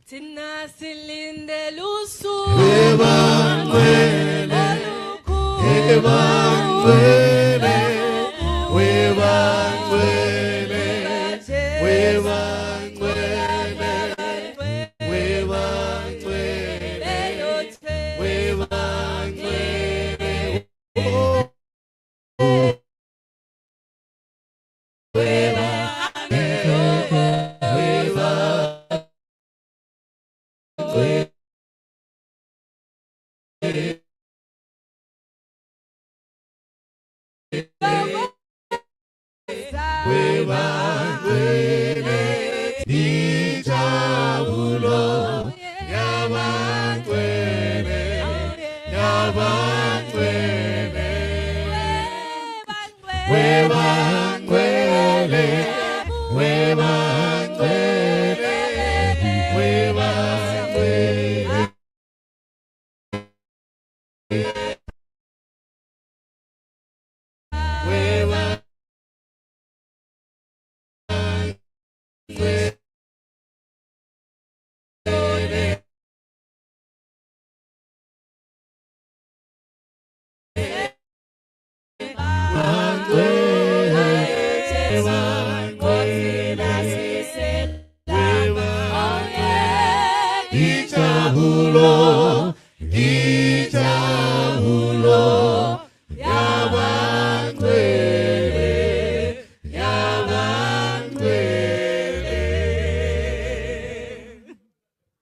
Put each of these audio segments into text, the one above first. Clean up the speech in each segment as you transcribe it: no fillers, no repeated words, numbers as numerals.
Tina silinde lusu Evangwele Evangwele Evangwele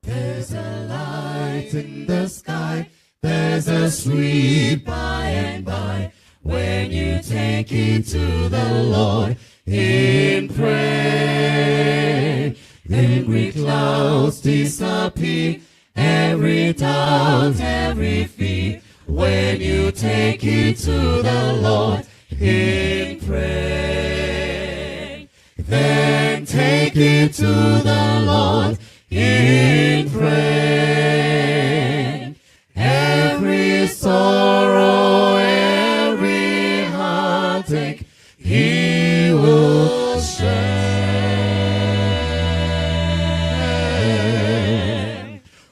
There's a light in the sky, there's a sweet by and by, when you take it to the Lord in prayer. Then great clouds disappear, every doubt, every fear, when you take it to the Lord in prayer. Then take it to the Lord in prayer. Every sorrow, every heartache, He will share.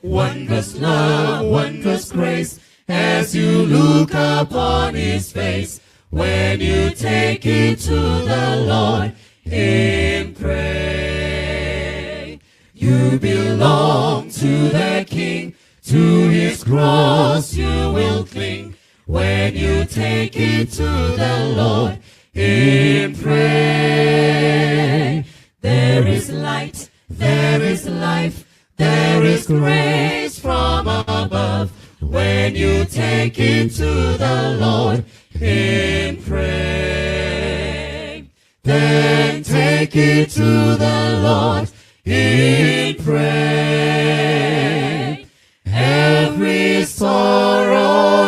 Wondrous love, wondrous grace, as you look upon His face, when you take it to the Lord in prayer. You belong to the King, to His cross you will cling, when you take it to the Lord in prayer. There is light, there is life, there is grace from above, when you take it to the Lord in prayer. Then take it to the Lord in prayer. Every sorrow,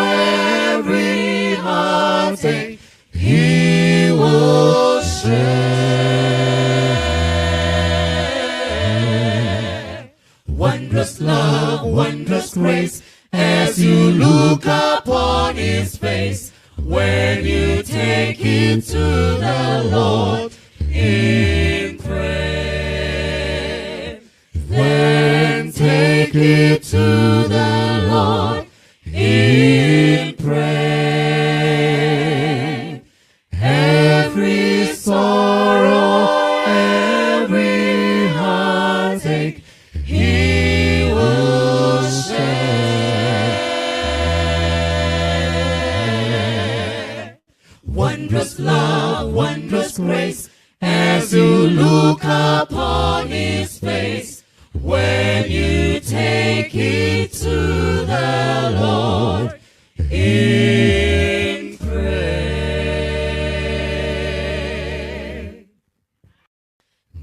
every heartache, He will share. Wondrous love, wondrous grace, as you look upon His face, when you take it to the Lord in prayer. Then take it to the Lord in prayer. Every sorrow, every heartache, He will share. Wondrous love, wondrous grace, as you look upon His face, when you take it to the Lord in prayer.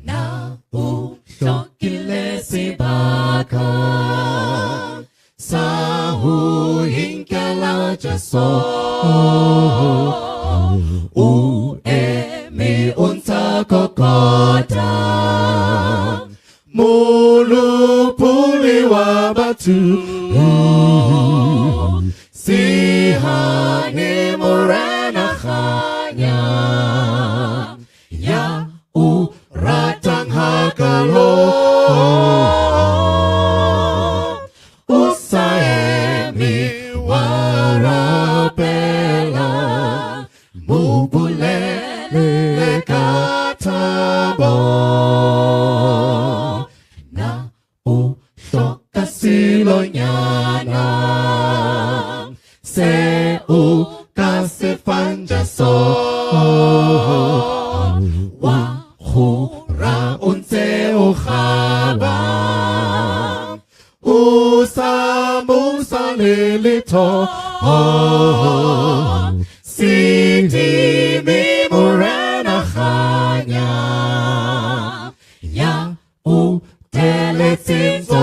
Na ukilele si baka sa hingkala jaso mi unta kokoda mulu puliwa batu sihani morena khanya ya ratang hakalo nyana se u kasi fanja so wa hura unse o khaba usa musa lilito siti mi morena khanya ya u teletin so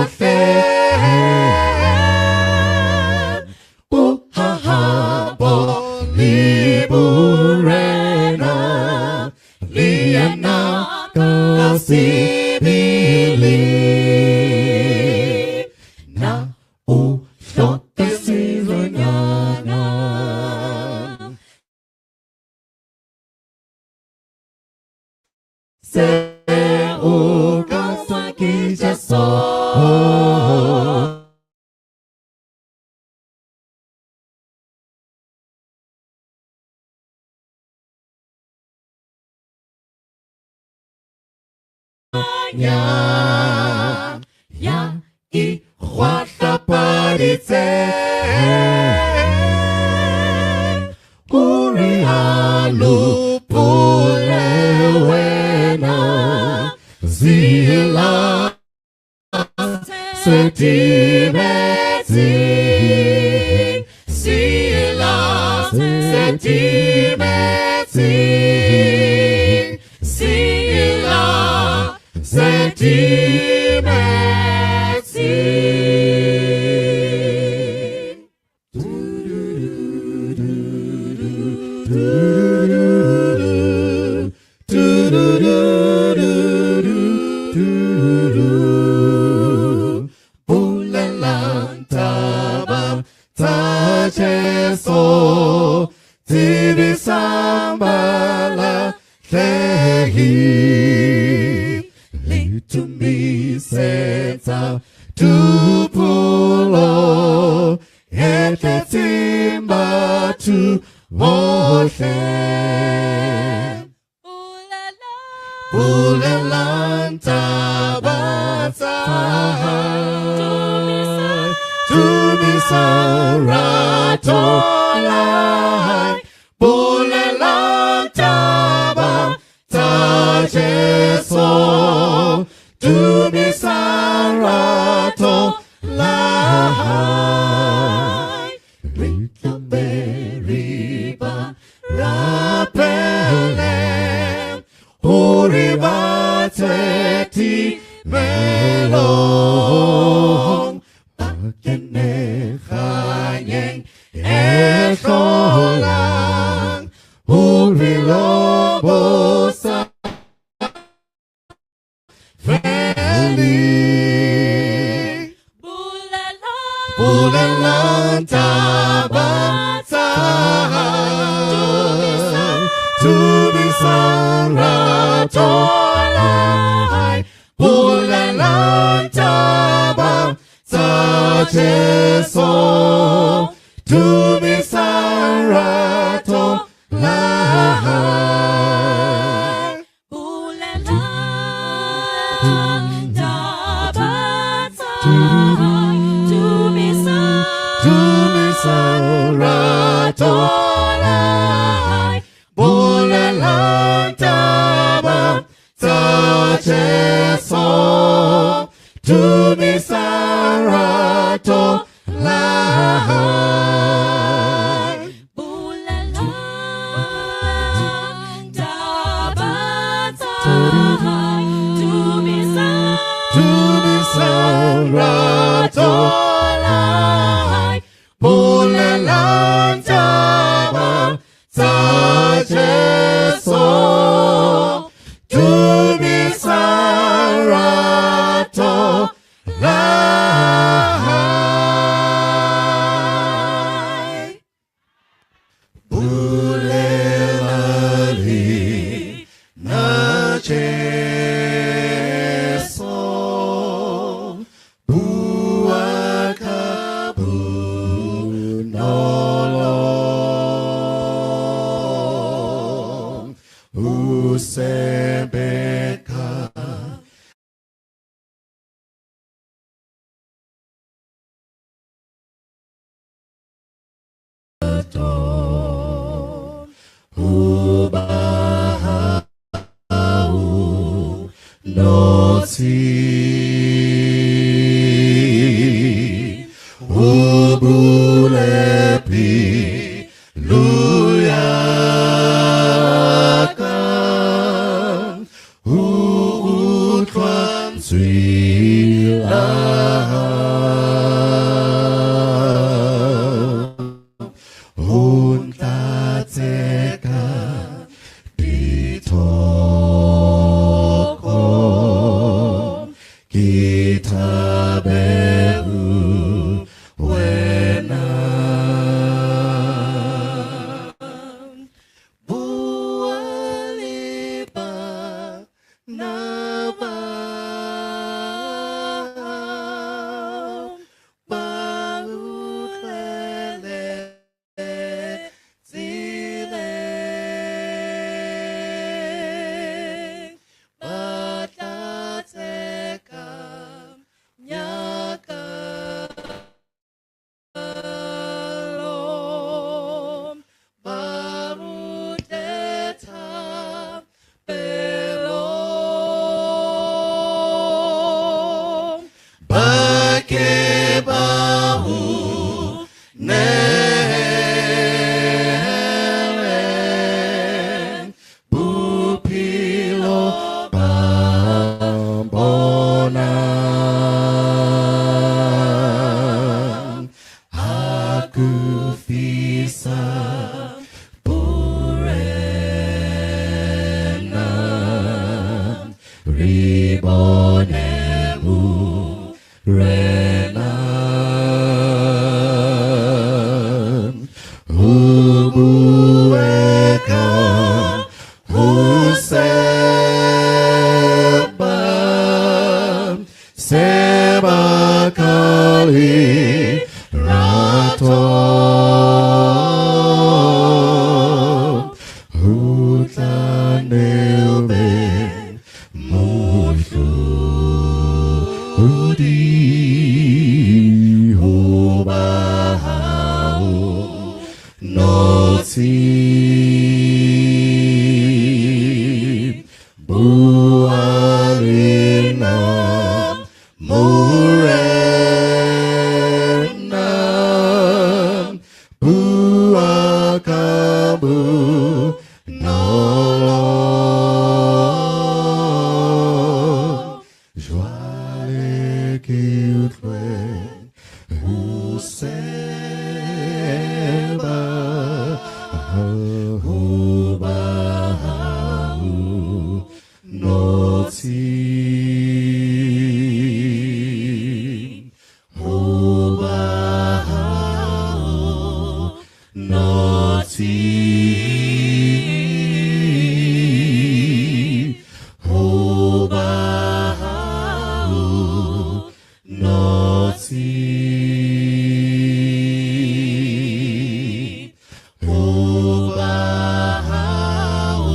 si bili na u shote si ronyana se u kasaki jaso ya i khwatla paditse uri alu pulewena zila setimezi zila setimezi Bulelantaba tacheso tibisambala tehi to me seta tu pulo et timba tu moshe Bulelanta bata tu mi sarato lai Bulelanta bata jeso tu mi sarato lai Rita beriba rapelem Uribate melong Bakene khanyeng ekolang Urilobosa Feli Bulelan tabata Tubisan ratolai Bulelan tabata Jeso Tubisan ratolai Ratolai Bulelan tabata Jeso Tubisan ratolai Bulelan tabata Tubisan ratolai Bulelan tabata Jeso Tubisan ratolai Bulelali na Jeso Buat noti ubulepi luyakan utwan swila untateka bitoko kitabehu wena bualiba naba baulele zile batateka nyaka Shalom, Baruteta, Belom, Bakebahu, Nelen, Bupilo, Bambona. Aku visa burena ribonemu rena hubueka huseba seba kali rato hutanelbe mutu udi hubahau noti bualina murena buakabu nolong joale kiutwe huseba hubahau noti hubahau noti hubahau noti hubahau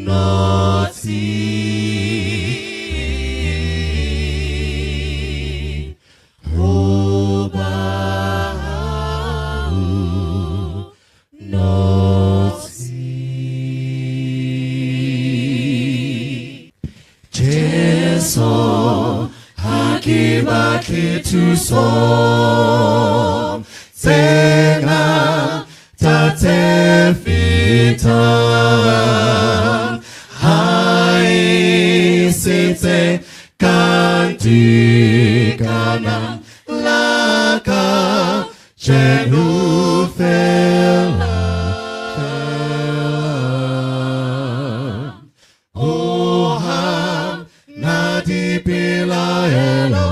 noti hubahau noti Jeso hakibaki tusom Senga tatefitan Hai site kanti kanan laka Jenu fela Oham nadi pila elom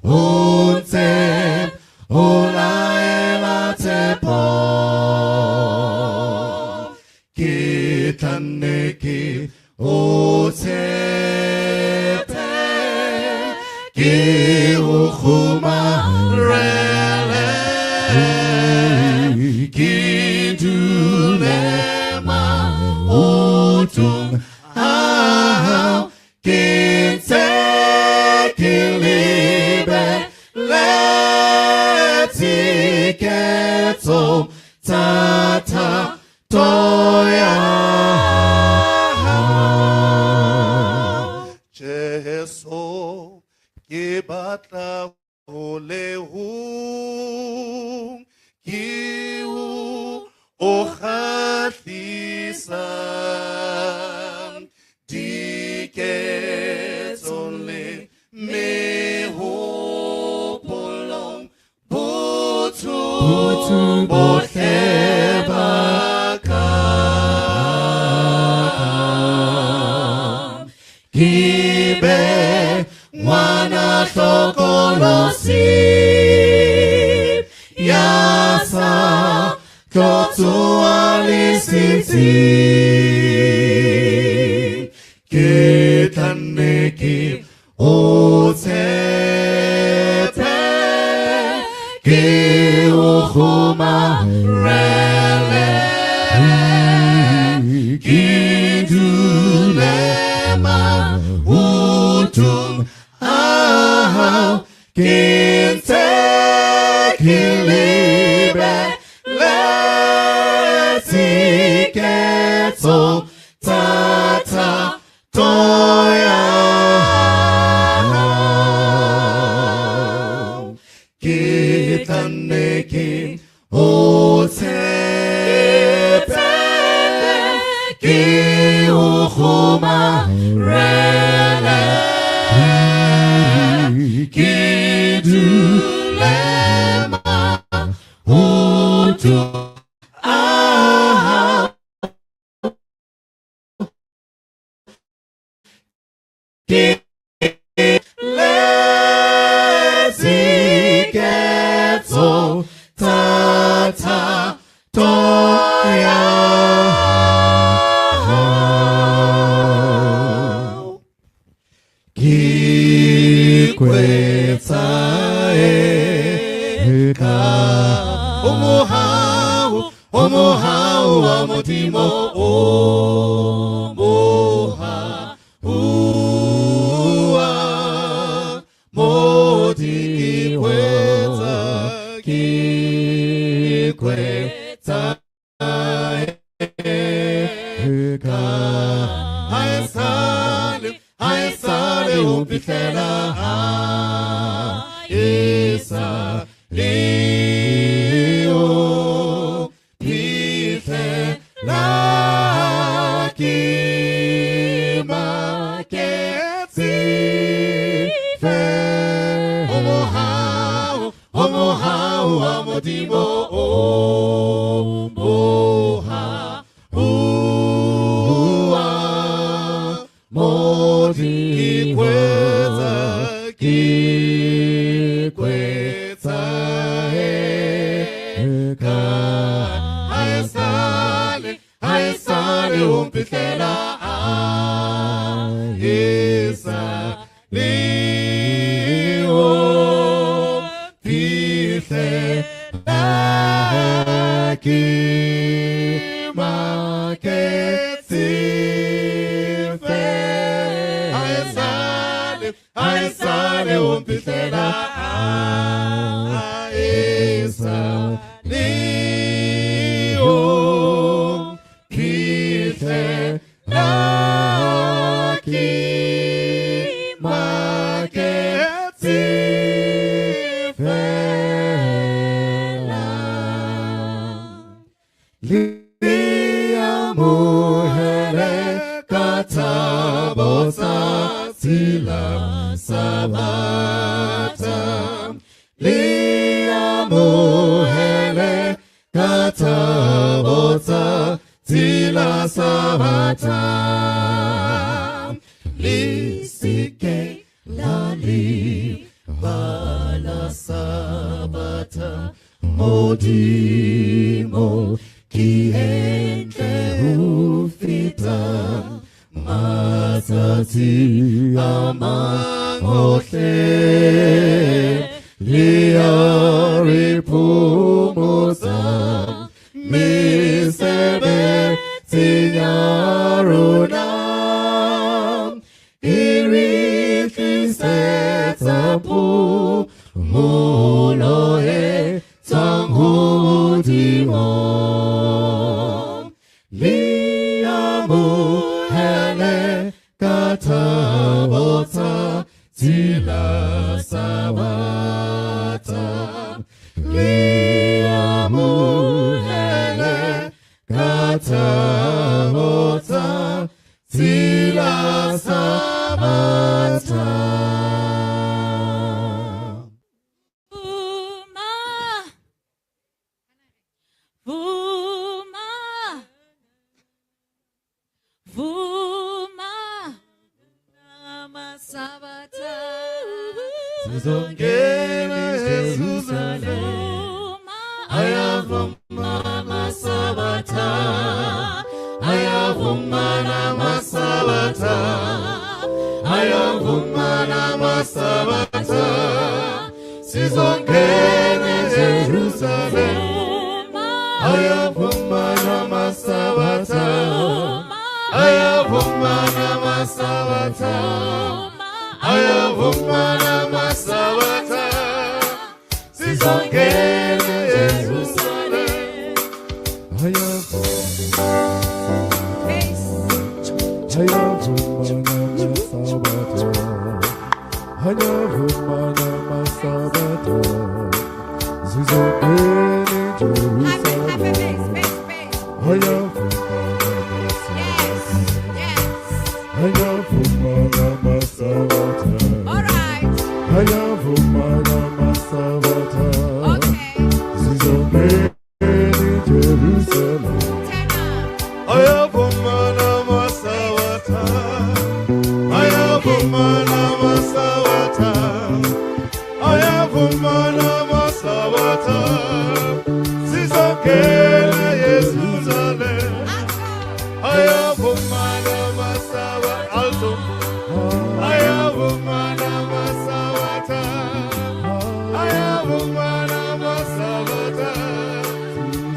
Untem ola ela tepo Kitaneki otepe Ki uchuma rele Ki dulema utung ahau Kinte kilibe leti keto tata toya Yeso ke batla ho le hong ke o khahlisa diketsong le mehopolong botho bohle ba ka ke be ngwana hlokolosi ya sa tlotswa lesitsi ke tlanne ke o tshepe ke o kgomarele ke dule mahutung a ke ntse ke lebe letsiketso tata toya ke tlanne ke o tshepe ke o kgomarele ke dule mahutung ke letsiketso tata toya ke kwetsa eka omohau wa modimo omoha ua modi kwetsa eka haesale umpihlela isa leo pihlela ki maketsi fe omohau amodimo omoha ua modi kwetsa eka haesale umpihlela isa leo pihlela ki maketsi fe haesale umpihlela isa leo pihlela ki maketsi fela liamuhere katabosa sila sabata liamuhere katabosa sila sabata lisike lali bala sabata modimo kientle hufita masati amangohle liaripumuza misebe tinyaruna irifisetsapu mulohe tanghudimo liamuhele katabota tila sabata liamuhele katamota tila sabata. Zongena Jerusalem, ayavuma masabata, ayavuma masabata, ayavuma masabata. Zongena Jerusalem, ayavuma masabata, ayavuma masabata. Ayavumana masabata, sizongena Jerusalem. Ayavumana masabata, ayavumana masabata, sizongena Jerusalem. Ayavumana masabata. All right. Ayavumana masabata. Okay. Zizongena Jerusalem. Ayavumana masabata. Ayavumana masabata. Ayavumana masabata. Zizongena Jerusalem. Ayavumana masabata. Alto. Ayavumana masabata, ayavumana masabata,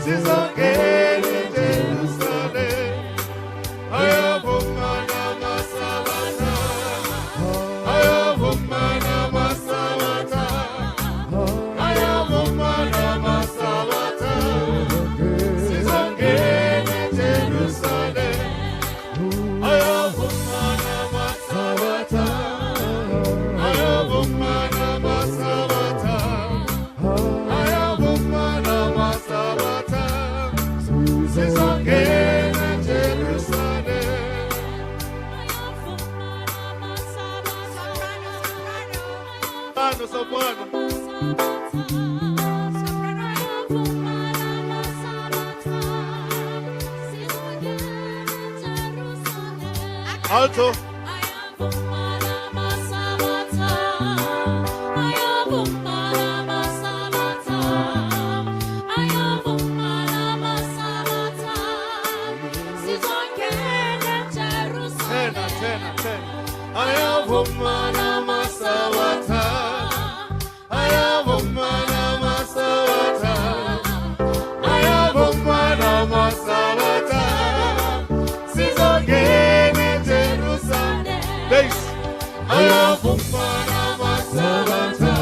sizongena Jerusalem. Ayavumana masabata, ayavumana masabata, ayavumana masabata, sizongena Jerusalem. Ayavumana masabata. Ayavumana masabata, ayavumana masabata, sizongena Jerusalem. Soprano. Alto. Ayavumana masabata, ayavumana masabata, ayavumana masabata, sizongena Jerusalem. Ayavumana masabata, ayavumana masabata, ayavumana masabata, sizongena Jerusalem. Ayavumana masabata,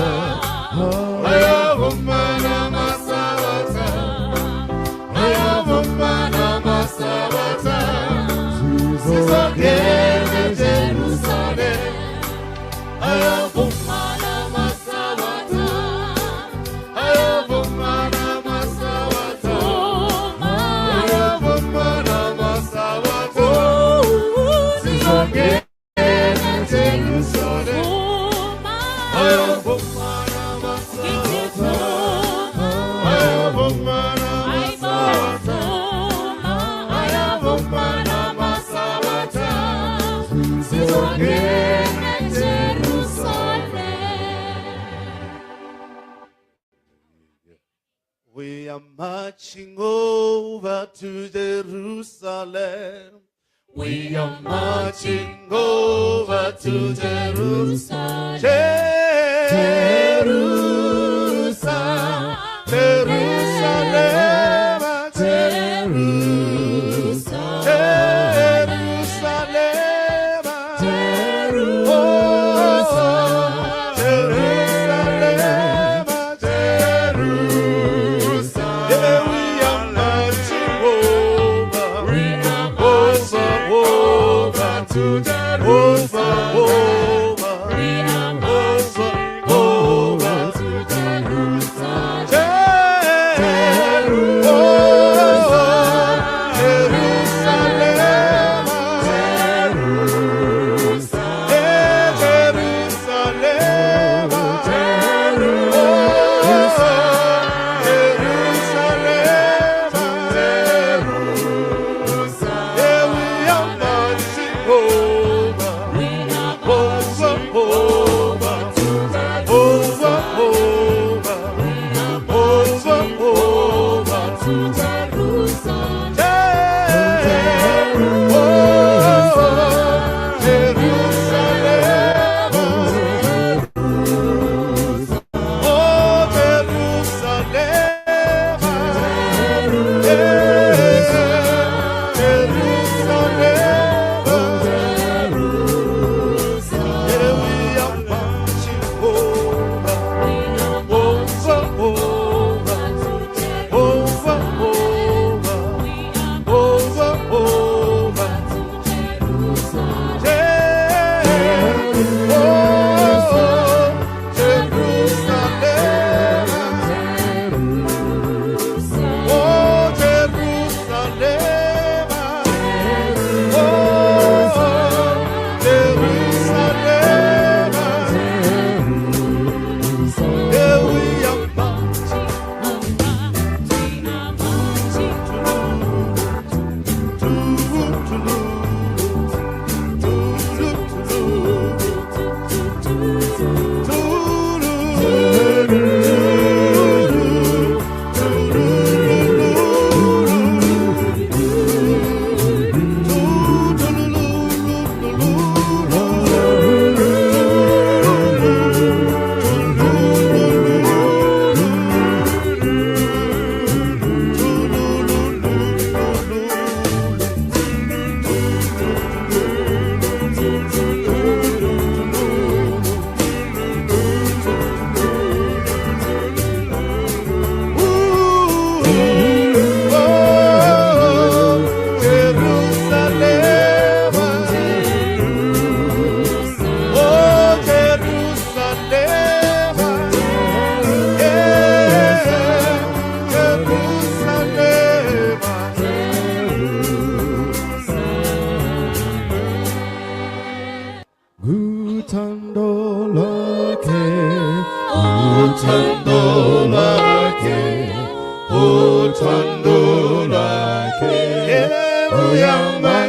ayavumana masabata, ayavumana masabata, sizongena Jerusalem. Ayavumana masabata, ayavumana masabata, ayavumana masabata, sizongena Jerusalem. We are marching over to Jerusalem. We are marching over to Jerusalem. Jerusalem, Jerusalem, Jerusalem, Jerusalem, Jerusalem, Jerusalem. Yeah, we are marching over. We are marching over to Jerusalem. We are utando lake, uyamba